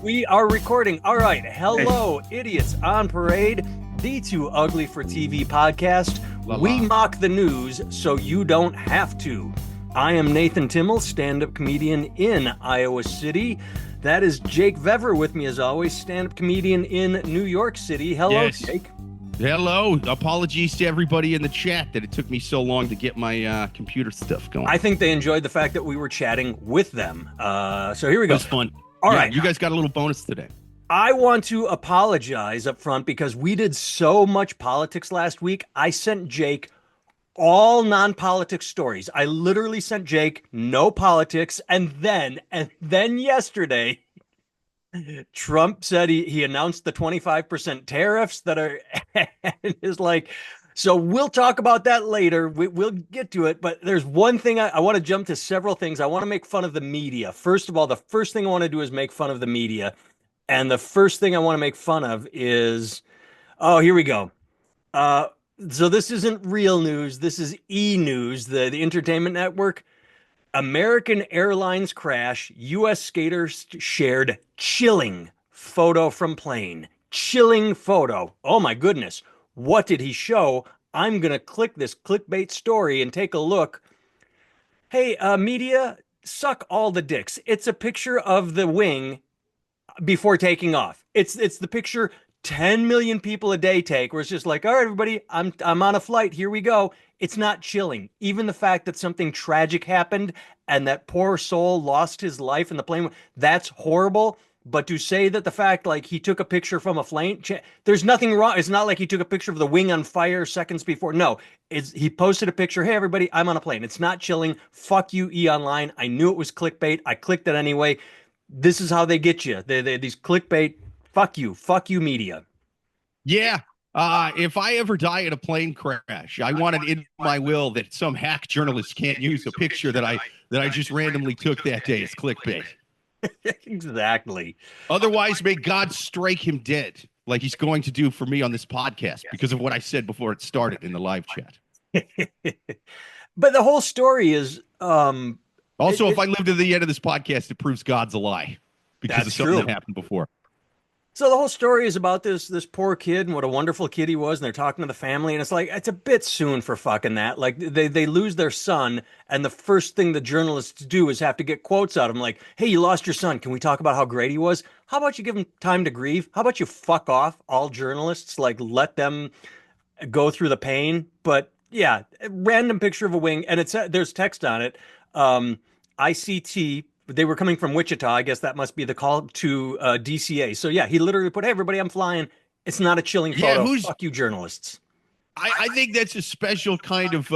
We are recording. All right. Hello, idiots on parade. The Too Ugly for TV podcast. We mock the news so you don't have to. I am Nathan Timmel, stand-up comedian in Iowa City. That is Jake Vever with me as always, stand-up comedian in New York City. Hello, yes. Jake. Hello. Apologies to everybody in the chat that it took me so long to get my computer stuff going. I think they enjoyed the fact that we were chatting with them. So here we go. It was fun. All right. You guys got a little bonus today. I want to apologize up front because we did so much politics last week. I sent Jake all non-politics stories. I literally sent Jake no politics. And then yesterday, Trump said he announced the 25% tariffs that are is like, so we'll talk about that later. We'll get to it. But there's one thing I want to jump to several things. I want to make fun of the media. First of all, the first thing I want to do is make fun of the media. And the first thing I want to make fun of is, oh, here we go. So this isn't real news. This is E-News, the entertainment network. American Airlines crash. U.S. skaters shared chilling photo from plane. Chilling photo. Oh, my goodness. What did he show? I'm going to click this clickbait story and take a look. Hey, media, suck all the dicks. It's a picture of the wing before taking off. It's the picture 10 million people a day take, where it's just like, all right, everybody, I'm on a flight. Here we go. It's not chilling. Even the fact that something tragic happened and that poor soul lost his life in the plane, that's horrible. But to say that the fact, like, he took a picture from a plane, there's nothing wrong. It's not like he took a picture of the wing on fire seconds before. No, he posted a picture. Hey, everybody, I'm on a plane. It's not chilling. Fuck you, E! Online. I knew it was clickbait. I clicked it anyway. This is how they get you. These clickbait. Fuck you, media. Yeah. If I ever die in a plane crash, I want it in my will that some hack journalist can't use a picture that I just randomly took that day as clickbait. Exactly. Otherwise, may God strike him dead, like he's going to do for me on this podcast because of what I said before it started in the live chat. But the whole story is also, if I live to the end of this podcast, it proves God's a lie because of something that happened before. So the whole story is about this poor kid and what a wonderful kid he was, and they're talking to the family, and it's like, it's a bit soon for fucking that. Like, they lose their son, and the first thing the journalists do is have to get quotes out of him, like, hey, you lost your son. Can we talk about how great he was? How about you give him time to grieve? How about you fuck off, all journalists? Like, let them go through the pain. But yeah, random picture of a wing, and there's text on it. ICT. They were coming from Wichita. I guess that must be the call to DCA. So yeah, he literally put, hey, everybody, I'm flying. It's not a chilling photo. Fuck you, journalists. I think that's a special kind of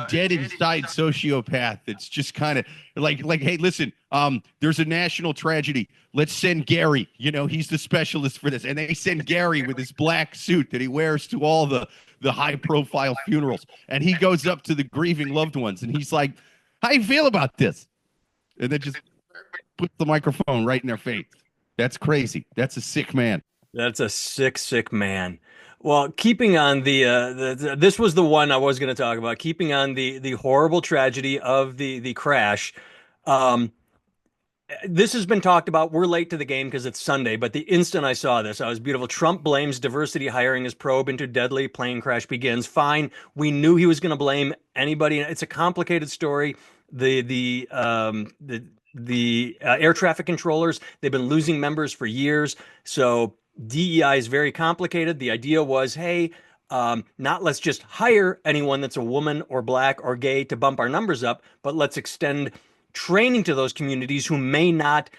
dead inside sociopath. That's just kind of like, hey, listen, there's a national tragedy. Let's send Gary. You know, he's the specialist for this. And they send Gary with his black suit that he wears to all the high profile funerals. And he goes up to the grieving loved ones and he's like, how you feel about this? And then just put the microphone right in their face. That's crazy. That's a sick man. That's a sick man. Well, keeping on this was the one I was going to talk about. Keeping on the horrible tragedy of the crash. This has been talked about. We're late to the game because it's Sunday, but the instant I saw this, I was beautiful. Trump blames diversity hiring as probe into deadly plane crash begins. We knew he was going to blame anybody. It's a complicated story. The air traffic controllers, they've been losing members for years. So DEI is very complicated. The idea was, hey, not let's just hire anyone that's a woman or black or gay to bump our numbers up, but let's extend training to those communities who may not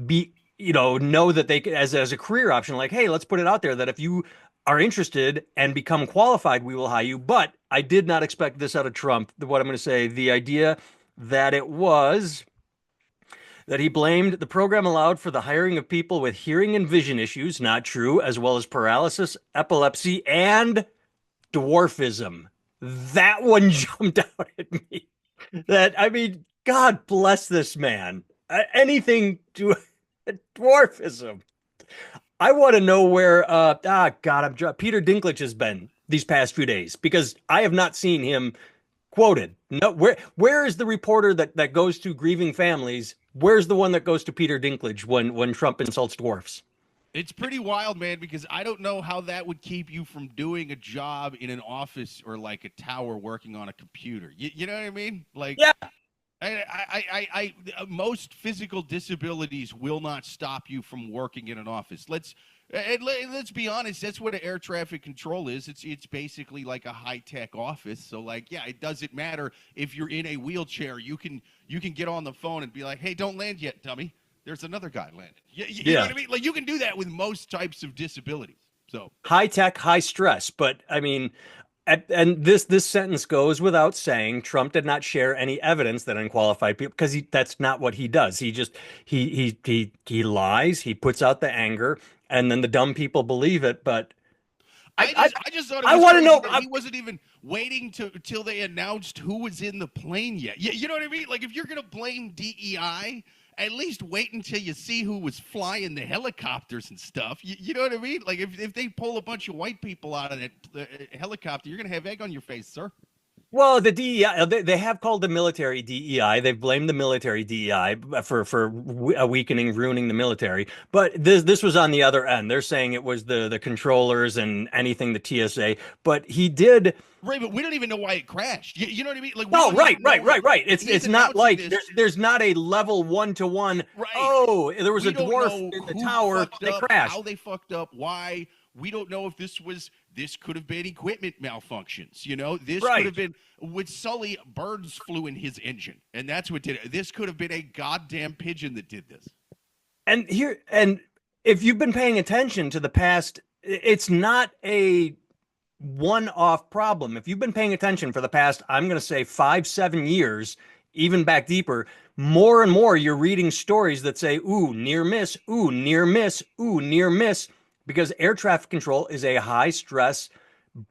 be, know that they as a career option. Like, hey, let's put it out there that if you are interested and become qualified, we will hire you. But I did not expect this out of Trump. What I'm going to say, the idea that it was that he blamed the program allowed for the hiring of people with hearing and vision issues, not true, as well as paralysis, epilepsy, and dwarfism. That one jumped out at me. God bless this man. Anything to dwarfism. I want to know where Peter Dinklage has been these past few days, because I have not seen him quoted. No, where is the reporter that goes to grieving families Where's the one that goes to Peter Dinklage when Trump insults dwarfs? It's pretty wild, man, because I don't know how that would keep you from doing a job in an office or like a tower working on a computer. You know what I mean? Like, Yeah. most physical disabilities will not stop you from working in an office. Let's be honest. That's what air traffic control is. It's basically like a high tech office. So like, yeah, it doesn't matter if you're in a wheelchair. You can get on the phone and be like, hey, don't land yet, dummy. There's another guy landing. You know what I mean? Like you can do that with most types of disabilities. So High tech, high stress. But I mean, and this sentence goes without saying. Trump did not share any evidence that unqualified people because that's not what he does. He just he lies. He puts out the anger, and then the dumb people believe it. But I just thought it I was want to crazy know. that he wasn't even waiting till they announced who was in the plane yet. You know what I mean? Like if you're gonna blame DEI, at least wait until you see who was flying the helicopters and stuff. You know what I mean? Like if they pull a bunch of white people out of that helicopter, you're gonna have egg on your face, sir. Well, the DEI, they have called the military DEI. They've blamed the military DEI for weakening, ruining the military. But this was on the other end. They're saying it was the controllers and anything the TSA. But he did. Right, but we don't even know why it crashed. You know what I mean? Like we No, don't even know. right. He's It's not announcing like this. there's not a level one-to-one. Right. Oh, there was We a don't dwarf know in the who tower. fucked They up, crashed. how they fucked up, why. We don't know if this could have been equipment malfunctions. You know, this could Right. have been with Sully, birds flew in his engine, and that's what did it. This could have been a goddamn pigeon that did this. And if you've been paying attention to the past, it's not a one-off problem. If you've been paying attention for the past, I'm going to say 5, 7 years, even back deeper, more and more you're reading stories that say, ooh, near miss, ooh, near miss, ooh, near miss, because air traffic control is a high stress,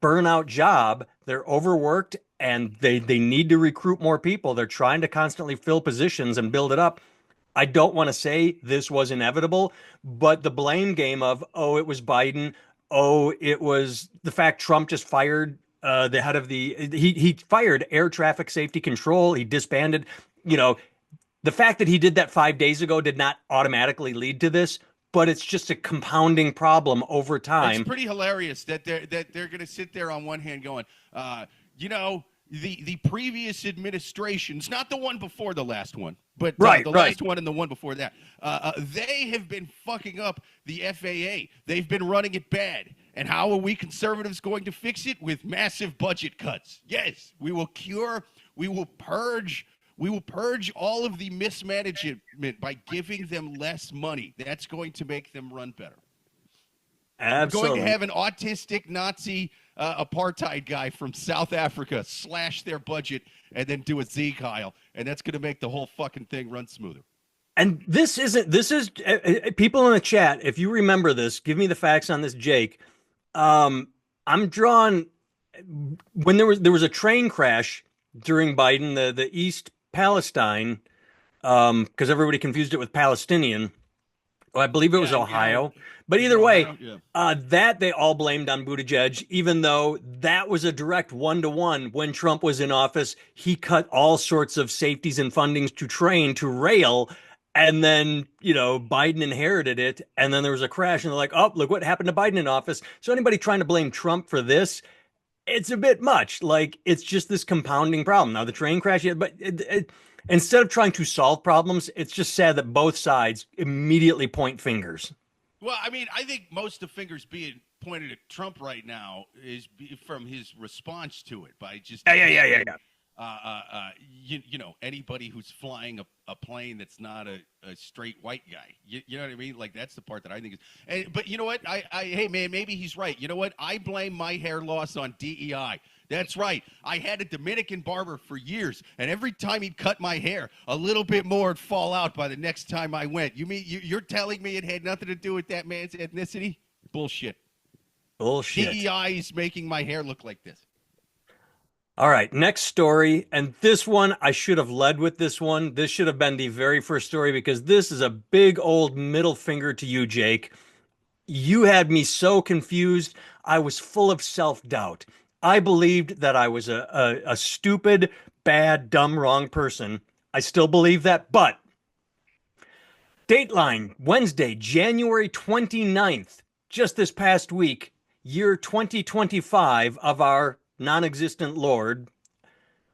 burnout job. They're overworked and they need to recruit more people. They're trying to constantly fill positions and build it up. I don't want to say this was inevitable, but the blame game of, oh, it was Biden. Oh, it was the fact Trump just fired the head of he fired air traffic safety control. He disbanded, you know, the fact that he did that 5 days ago did not automatically lead to this, but it's just a compounding problem over It's time. pretty hilarious that they're going to sit there on one hand going, you know, the previous administrations, not the one before the last one, but the last one and the one before that, they have been fucking up the FAA. They've been running it bad. And how are we conservatives going to fix it? With massive budget cuts. Yes, we will purge all of the mismanagement by giving them less money. That's going to make them run better. Absolutely. Going to have an autistic Nazi apartheid guy from South Africa slash their budget and then do a Z Kyle, and that's going to make the whole fucking thing run smoother. And this is people in the chat. If you remember this, give me the facts on this, Jake. I'm drawn when there was a train crash during Biden, the East Palestine, because everybody confused it with Palestinian. Oh, I believe it was Ohio. But either way, that they all blamed on Buttigieg, even though that was a direct one-to-one. When Trump was in office, he cut all sorts of safeties and fundings to train, to rail, and then, Biden inherited it, and then there was a crash, and they're like, oh, look what happened to Biden in office. So anybody trying to blame Trump for this, it's a bit much. Like, it's just this compounding problem. Now, the train crash, but instead of trying to solve problems, it's just sad that both sides immediately point fingers. Well, I mean, I think most of the fingers being pointed at Trump right now is from his response to it by just anybody who's flying a plane that's not a straight white guy. You know what I mean? Like, that's the part that I think is. But you know what? Hey man, maybe he's right. You know what? I blame my hair loss on DEI. That's right. I had a Dominican barber for years, and every time he'd cut my hair, a little bit more would fall out by the next time I went. You're telling me it had nothing to do with that man's ethnicity? Bullshit. DEI is making my hair look like this. All right, next story. And this one, I should have led with this one. This should have been the very first story because this is a big old middle finger to you, Jake. You had me so confused. I was full of self-doubt. I believed that I was a stupid, bad, dumb, wrong person. I still believe that, but Dateline, Wednesday, January 29th, just this past week, year 2025 of our non-existent Lord.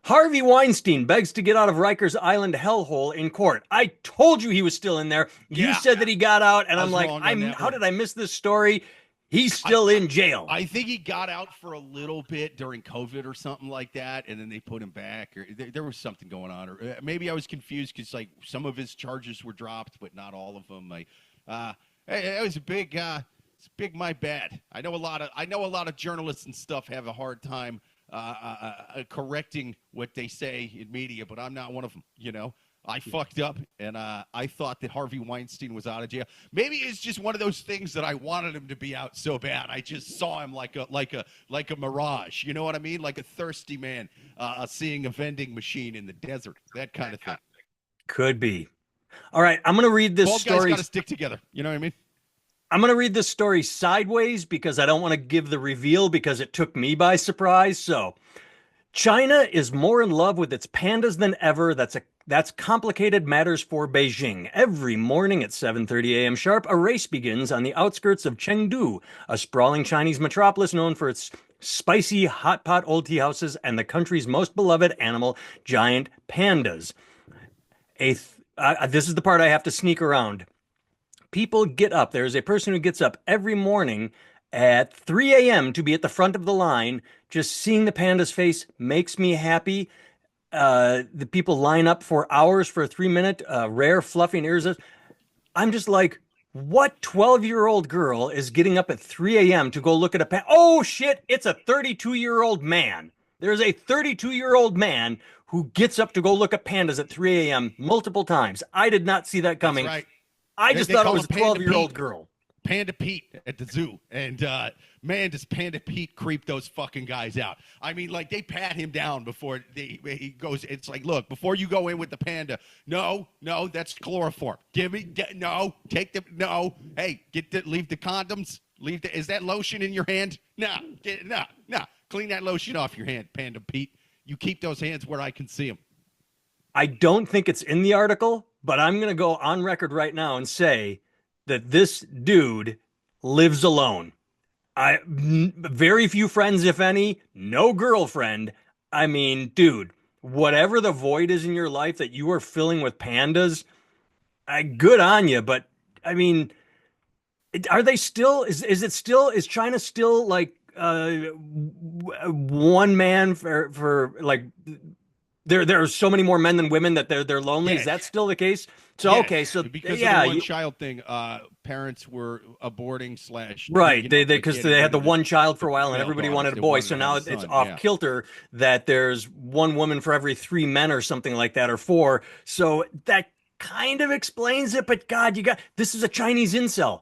Harvey Weinstein begs to get out of Rikers Island hellhole in court. I told you he was still in there. You said that he got out, and I'm like, how did I miss this story? He's still in jail. I think he got out for a little bit during COVID or something like that, and then they put him back. Or there was something going on, or maybe I was confused because like some of his charges were dropped, but not all of them. It was a big, it's big. My bad. I know a lot of journalists and stuff have a hard time correcting what they say in media, but I'm not one of them. You know. I fucked up, and I thought that Harvey Weinstein was out of jail. Maybe it's just one of those things that I wanted him to be out so bad. I just saw him like a mirage. You know what I mean? Like a thirsty man seeing a vending machine in the desert. That kind of thing. Could be. All right, I'm going to read this story. Both guys got to stick together. You know what I mean? I'm going to read this story sideways because I don't want to give the reveal because it took me by surprise. So, China is more in love with its pandas than ever. That's complicated matters for Beijing. Every morning at 7:30 a.m. sharp, a race begins on the outskirts of Chengdu, a sprawling Chinese metropolis known for its spicy hot pot old tea houses and the country's most beloved animal, giant pandas. This is the part I have to sneak around. People get up. There's a person who gets up every morning at 3 a.m. to be at the front of the line. Just seeing the panda's face makes me happy. The people line up for hours for a 3-minute rare fluffing ears. I'm just like, what 12-year-old girl is getting up at 3 a.m. to go look at a panda? Oh, shit, it's a 32-year-old man. There's a 32-year-old man who gets up to go look at pandas at 3 a.m. multiple times. I did not see that coming. That's right. I just thought it was a 12-year-old girl. Panda Pete at the zoo. And, man, does Panda Pete creep those fucking guys out. I mean, like, they pat him down before he goes. It's like, look, before you go in with the panda, no, that's chloroform. Hey, leave the condoms. Is that lotion in your hand? No. Clean that lotion off your hand, Panda Pete. You keep those hands where I can see them. I don't think it's in the article, but I'm going to go on record right now and say that this dude lives alone. Very few friends, if any, no girlfriend. I mean, dude, whatever the void is in your life that you are filling with pandas, good on you. But I mean, are they still, is China still like one man for like, there are so many more men than women that they're lonely. Yeah. Is that still the case? So, yeah. okay. So because of the one child thing, parents were aborting / right. Because they had the one child for a while and everybody wanted a boy. So now it's off kilter that there's one woman for every 3 men or something like that, or 4. So that kind of explains it. But God, this is a Chinese incel.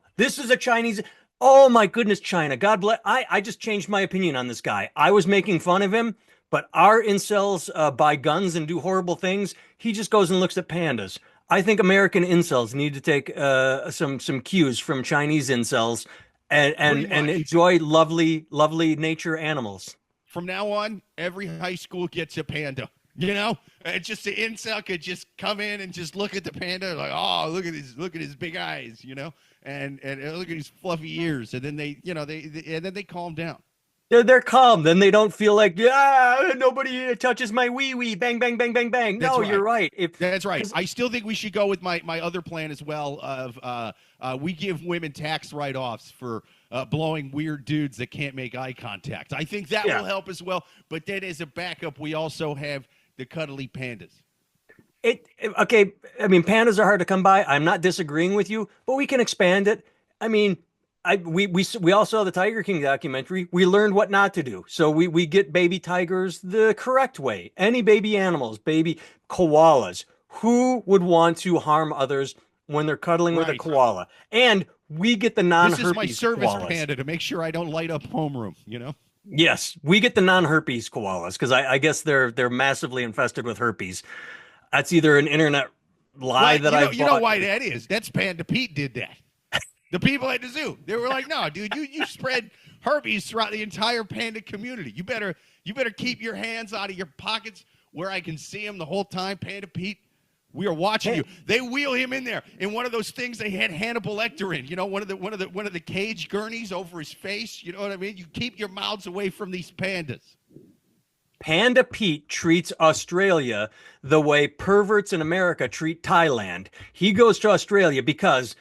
Oh my goodness, China. God bless. I just changed my opinion on this guy. I was making fun of him. But our incels buy guns and do horrible things. He just goes and looks at pandas. I think American incels need to take some cues from Chinese incels and enjoy lovely nature animals. From now on, every high school gets a panda. You know, it's just the incel could just come in and just look at the panda like, oh, look at his big eyes, you know, and look at his fluffy ears, and then they calm down. They're calm. Then they don't feel like, nobody touches my wee. Bang, bang, bang, bang, bang. No, right. You're right. That's right. I still think we should go with my other plan as well of we give women tax write-offs for blowing weird dudes that can't make eye contact. I think that will help as well. But then as a backup, we also have the cuddly pandas. Okay. I mean, pandas are hard to come by. I'm not disagreeing with you, but we can expand it. I mean, we all saw the Tiger King documentary. We learned what not to do. So we get baby tigers the correct way. Any baby animals, baby koalas. Who would want to harm others when they're cuddling with a koala? And we get the non-herpes This is my service koalas. Panda to make sure I don't light up homeroom, you know? Yes, we get the non-herpes koalas because I guess they're massively infested with herpes. That's either an internet lie that I bought. You know why that is? That's Panda Pete did that. The people at the zoo, they were like, no, dude, you spread herpes throughout the entire panda community. You better keep your hands out of your pockets where I can see them the whole time, Panda Pete. We are watching you. They wheel him in there in one of those things they had Hannibal Lecter in. You know, one of the cage gurneys over his face. You know what I mean? You keep your mouths away from these pandas. Panda Pete treats Australia the way perverts in America treat Thailand. He goes to Australia because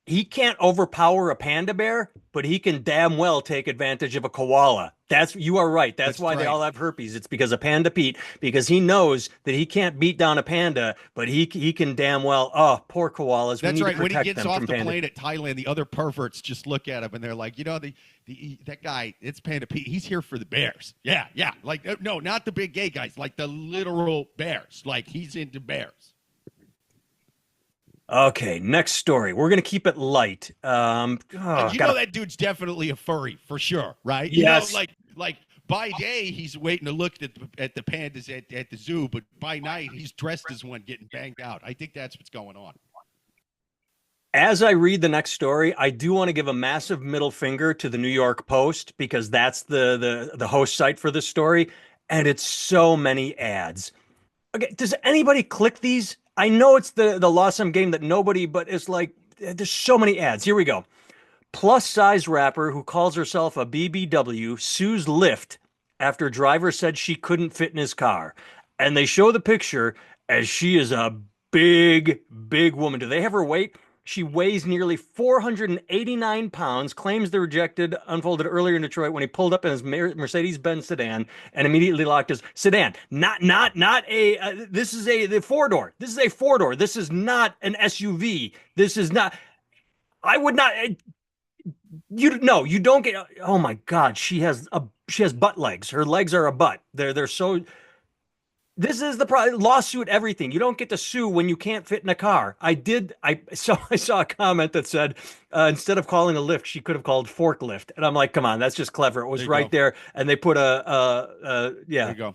he can't overpower a panda bear, but he can damn well take advantage of a koala. You are right. That's why they all have herpes. It's because of Panda Pete, because he knows that he can't beat down a panda, but he can damn well. Oh, poor koalas. That's right. When he gets off the plane at Thailand, the other perverts just look at him and they're like, you know, that guy, it's Panda Pete. He's here for the bears. Yeah. Like, no, not the big gay guys, like the literal bears. Like, he's into bears. Okay, next story. We're gonna keep it light. Know that dude's definitely a furry for sure, right? Yes. You know, like by day he's waiting to look at the pandas at the zoo, but by night he's dressed as one getting banged out. I think that's what's going on. As I read the next story, I do want to give a massive middle finger to the New York Post because that's the host site for this story, and it's so many ads. Okay, does anybody click these? I know it's the lost-sum game that nobody, but it's like there's so many ads. Here we go. Plus-size rapper who calls herself a BBW sues Lyft after driver said she couldn't fit in his car. And they show the picture as she is a big, big woman. Do they have her weight? She weighs nearly 489 pounds, claims the rejected unfolded earlier in Detroit when he pulled up in his Mercedes-Benz sedan and immediately locked his sedan. Not a, this is the four-door. This is a four-door. This is not an SUV. This is not, I would not, you don't get, oh my God, she has butt legs. Her legs are a butt. They're so, this is the lawsuit, everything. You don't get to sue when you can't fit in a car. I saw a comment that said, instead of calling a Lyft, she could have called ForkLyft. And I'm like, come on, that's just clever. It was right there. And they put yeah. There you go.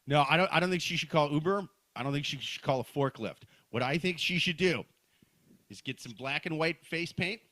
No, I don't think she should call Uber. I don't think she should call a forklift. What I think she should do is get some black and white face paint,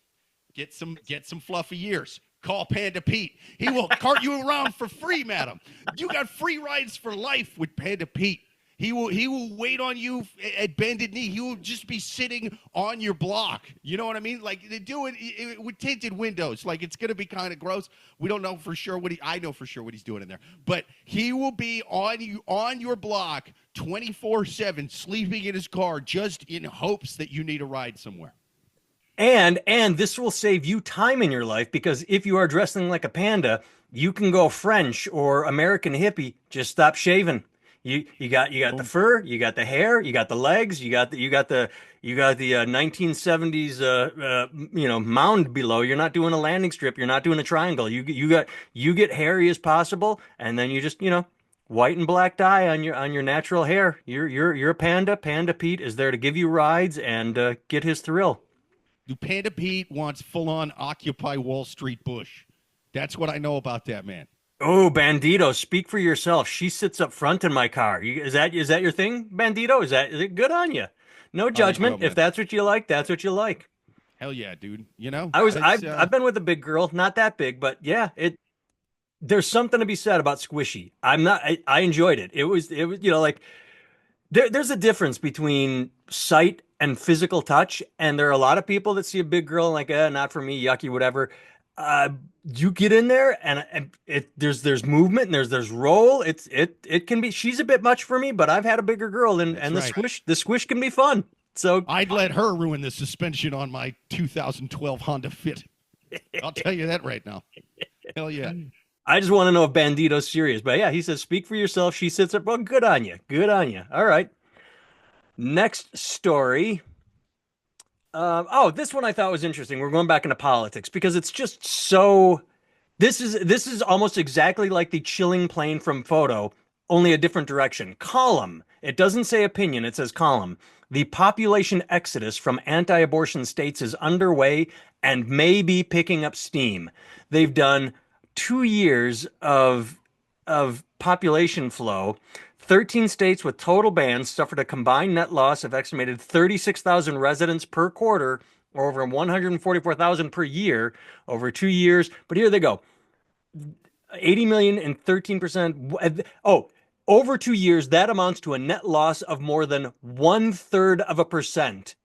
get some fluffy ears. Call Panda Pete. He will cart you around for free, madam. You got free rides for life with Panda Pete. He will wait on you at bended knee. He will just be sitting on your block. You know what I mean? Like they do it with tinted windows. Like it's gonna be kind of gross. We don't know for sure I know for sure what he's doing in there. But he will be on your block 24/7, sleeping in his car, just in hopes that you need a ride somewhere. And this will save you time in your life because if you are dressing like a panda, you can go French or American hippie. Just stop shaving. You got the fur, you got the hair, you got the legs, you got the 1970s mound below. You're not doing a landing strip. You're not doing a triangle. You get hairy as possible, and then you just white and black dye on your natural hair. You're a panda. Panda Pete is there to give you rides and get his thrill. Panda Pete wants full-on Occupy Wall Street Bush. That's what I know about that man. Oh, Bandito, speak for yourself. She sits up front in my car. Is that your thing, Bandito? Is it good on you? No judgment. If that's what you like, that's what you like. Hell yeah, dude. You know, I've been with a big girl, not that big, but yeah, there's something to be said about squishy. I enjoyed it. It was like there's a difference between sight and physical touch, and there are a lot of people that see a big girl and like, not for me, yucky, whatever. You get in there and there's movement and there's roll. It can be. She's a bit much for me, but I've had a bigger girl and the squish can be fun. So I'd let her ruin the suspension on my 2012 Honda Fit. I'll tell you that right now. Hell yeah. I just want to know if Bandito's serious, but yeah, he says, speak for yourself. She sits up. Well, good on you. Good on you. All right. Next story. This one I thought was interesting. We're going back into politics because it's just so. This is almost exactly like the chilling plane from Photo, only a different direction. Column. It doesn't say opinion. It says column. The population exodus from anti-abortion states is underway and may be picking up steam. They've done 2 years of population flow. 13 states with total bans suffered a combined net loss of estimated 36,000 residents per quarter, or over 144,000 per year over 2 years. But here they go. 80 million and 13%. Oh, Over 2 years, that amounts to a net loss of more than 1/3 of a percent.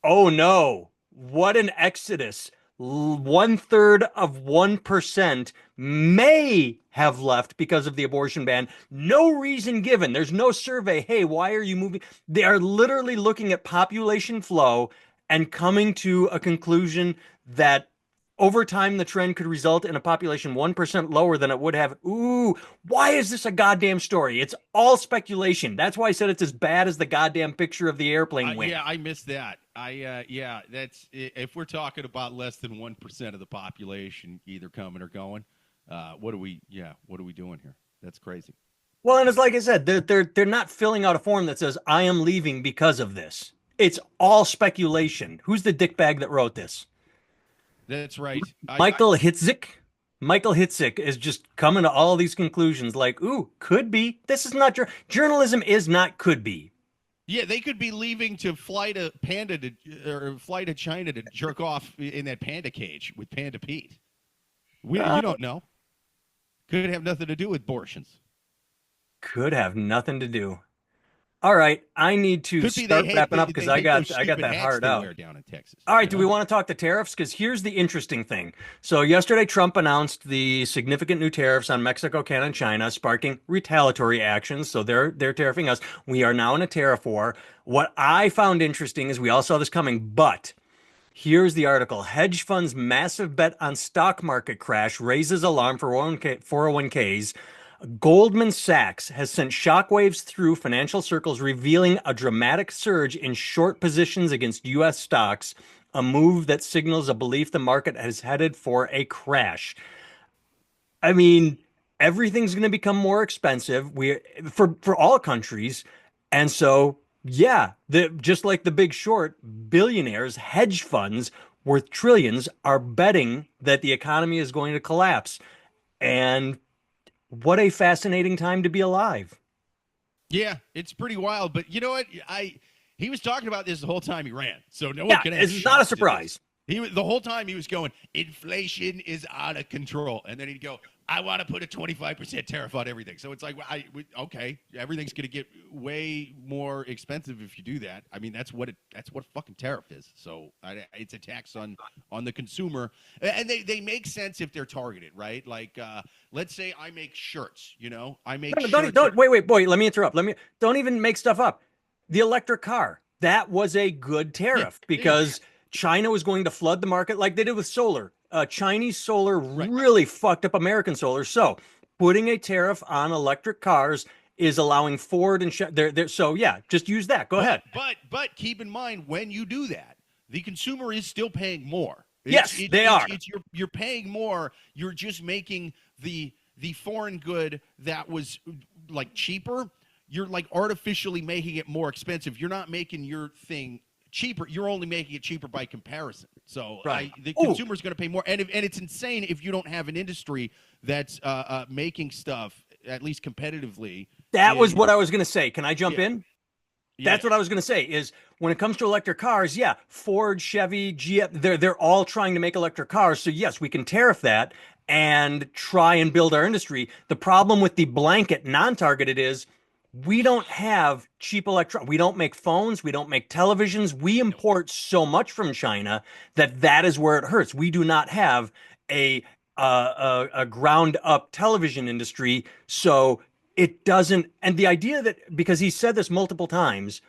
Oh no, what an exodus. 1/3 of 1% may have left because of the abortion ban. No reason given. There's no survey. Hey, why are you moving? They are literally looking at population flow and coming to a conclusion that over time the trend could result in a population 1% lower than it would have. Ooh, why is this a goddamn story? It's all speculation. That's why I said it's as bad as the goddamn picture of the airplane wing. Yeah, I missed that. Yeah, that's if we're talking about less than 1% of the population either coming or going. What are we doing here? That's crazy. Well, and it's like I said, they're not filling out a form that says I am leaving because of this. It's all speculation. Who's the dickbag that wrote this? That's right. Michael Hitzik. Michael Hitzik is just coming to all these conclusions like, ooh, could be. This is not journalism is not could be. Yeah, they could be leaving to fly to fly to China to jerk off in that panda cage with Panda Pete. You don't know. Could have nothing to do with abortions. Could have nothing to do. All right, I need to start wrapping up because I got that hard out. Down in Texas, all right, do we want to talk the tariffs? Because here's the interesting thing. So yesterday, Trump announced the significant new tariffs on Mexico, Canada, and China, sparking retaliatory actions. So they're tariffing us. We are now in a tariff war. What I found interesting is we all saw this coming, but here's the article. Hedge funds' massive bet on stock market crash raises alarm for 401ks. Goldman Sachs has sent shockwaves through financial circles, revealing a dramatic surge in short positions against U.S. stocks, a move that signals a belief the market is headed for a crash. I mean, everything's going to become more expensive for all countries, and so yeah, just like the Big Short, billionaires, hedge funds worth trillions are betting that the economy is going to collapse, and what a fascinating time to be alive. Yeah, it's pretty wild. But you know what? He was talking about this the whole time he ran. So no one can have it's not a surprise. The whole time he was going, inflation is out of control. And then he'd go, I want to put a 25% tariff on everything. So it's like, okay, everything's going to get way more expensive if you do that. I mean, that's what a fucking tariff is. So it's a tax on the consumer. And they make sense if they're targeted, right? Like, let's say I make shirts, I make shirts. Wait, boy, let me interrupt. Don't even make stuff up. The electric car, that was a good tariff because China was going to flood the market like they did with solar. Chinese solar really fucked up American solar. So putting a tariff on electric cars is allowing Ford and so yeah, just use that. Go ahead. But keep in mind when you do that, the consumer is still paying more. They are. You're paying more. You're just making the foreign good that was like cheaper. You're like artificially making it more expensive. You're not making your thing cheaper. You're only making it cheaper by comparison. So the consumer is going to pay more. And it's insane if you don't have an industry that's making stuff, at least competitively. That was what I was going to say. Can I jump in? That's what I was going to say is when it comes to electric cars, Ford, Chevy, GM, they're all trying to make electric cars. So yes, we can tariff that and try and build our industry. The problem with the blanket non-targeted is we don't have cheap we don't make phones. We don't make televisions. We import so much from China that is where it hurts. We do not have a ground up television industry. So it doesn't. And the idea that because he said this multiple times,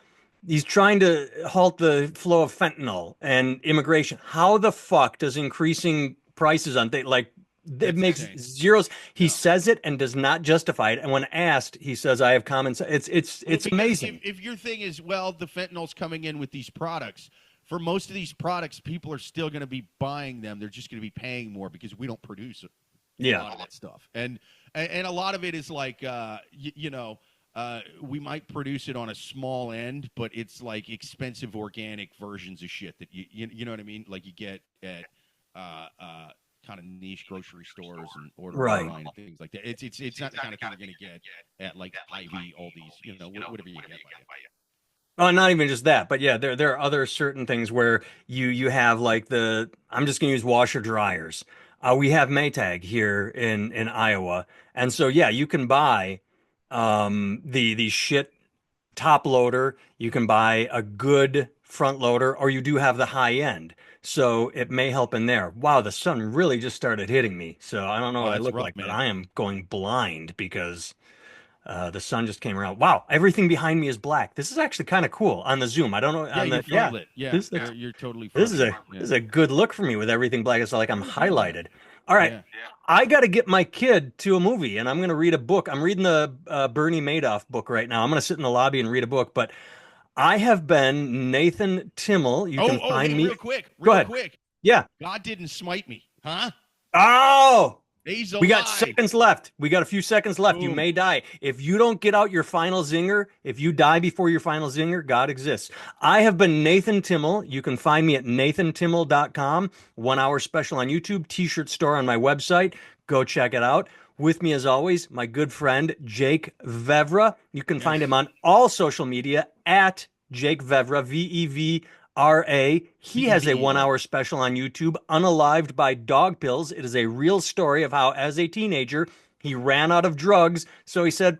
he's trying to halt the flow of fentanyl and immigration. How the fuck does increasing prices on things like it makes zeros. He says it and does not justify it. And when asked, he says, "I have common sense." It's amazing. If your thing is, well, the fentanyl's coming in with these products. For most of these products, people are still going to be buying them. They're just going to be paying more because we don't produce a lot of that stuff. And a lot of it is like, we might produce it on a small end, but it's like expensive organic versions of shit that you know what I mean? Like you get at kind of niche grocery stores and order online and things like that. It's not the kind of thing you're going to get at like Hy-Vee, Aldi's, whatever you get. Oh, not even just that, but yeah, there are other certain things where you have like I'm just going to use washer dryers. We have Maytag here in Iowa, and so yeah, you can buy the shit top loader. You can buy a good front loader, or you do have the high end. So it may help in there. Wow, the sun really just started hitting me. So I don't know Oh, what I that's look rough, like, but man. I am going blind because the sun just came around. Wow, everything behind me is black. This is actually kind of cool on the Zoom. I don't know Yeah, on you're the front lit. Yeah, This looks you're totally this front is a lit. Yeah. this is a good look for me with everything black. It's like I'm Yeah. highlighted. All right. Yeah. I got to get my kid to a movie and I'm going to read a book. I'm reading the Bernie Madoff book right now. I'm going to sit in the lobby and read a book, but I have been Nathan Timmel. You can Hey, find me. Go real ahead. quick. Yeah. God didn't smite me, huh? Oh, He's we got alive. seconds left. We got a few seconds left. You Boom. may die. If you don't get out your final zinger, if you die before your final zinger, God exists. I have been Nathan Timmel. You can find me at nathantimmel.com. 1 hour special on YouTube, t-shirt store on my website. Go check it out. With me, as always, my good friend, Jake Vevra. You can find him Yes. on all social media at Jake Vevra, Vevra. He has a VEV. 1 hour special on YouTube, Unalived by Dog Pills. It is a real story of how, as a teenager, he ran out of drugs. So he said,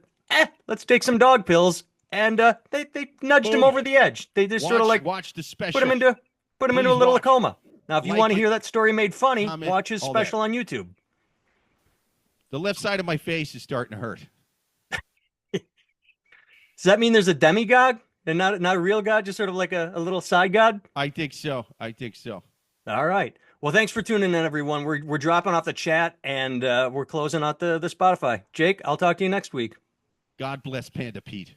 let's take some dog pills. And they nudged him Boom. over the edge. They just sort of like Watch the put him special. into put him into a Please little watch. coma. Now, if you want Like to it, hear that story made funny, comment, watch his all that. special on YouTube. The left side of my face is starting to hurt. Does that mean there's a demigod and not a real god, just sort of like a little side god? I think so. All right. Well, thanks for tuning in, everyone. We're dropping off the chat and we're closing out the Spotify. Jake, I'll talk to you next week. God bless Panda Pete.